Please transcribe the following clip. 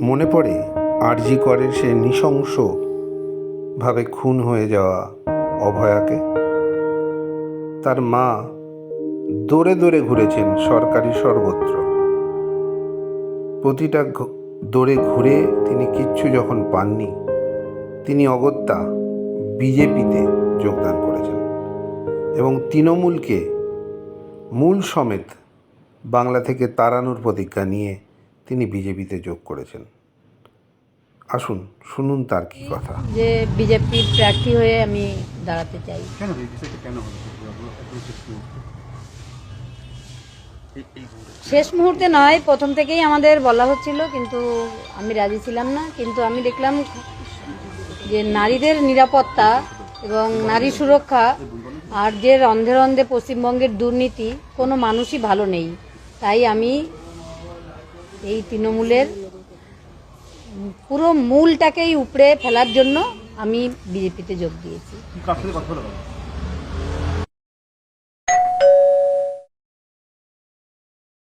মনে পড়ে আরজি করের সে নৃশংসভাবে খুন হয়ে যাওয়া অভয়াকে। তার মা দৌড়ে দৌড়ে ঘুরেছেন সরকারি সর্বত্র। প্রতিটা দৌড়ে ঘুরে তিনি কিচ্ছু যখন পাননি, তিনি অগত্যা বিজেপিতে যোগদান করেছেন এবং তৃণমূলকে মূল সমেত বাংলা থেকে তাড়ানোর প্রতিজ্ঞা নিয়ে তিনি বিজেপিতে যোগ করেছেন। আসুন শুনুন তার কি কথা। যে বিজেপির প্রার্থী হয়ে আমি দাঁড়াতে চাই। শেষ মুহূর্তে নয়, প্রথম থেকেই আমাদের বলা হচ্ছিল, কিন্তু আমি রাজি ছিলাম না। কিন্তু আমি দেখলাম যে নারীদের নিরাপত্তা এবং নারী সুরক্ষা আর যে রন্ধে রন্ধে পশ্চিমবঙ্গের দুর্নীতি, কোনো মানুষই ভালো নেই। তাই আমি এই তৃণমূলের পুরো মূলটাকেই উপড়ে ফেলার জন্য আমি বিজেপিতে যোগ দিয়েছি।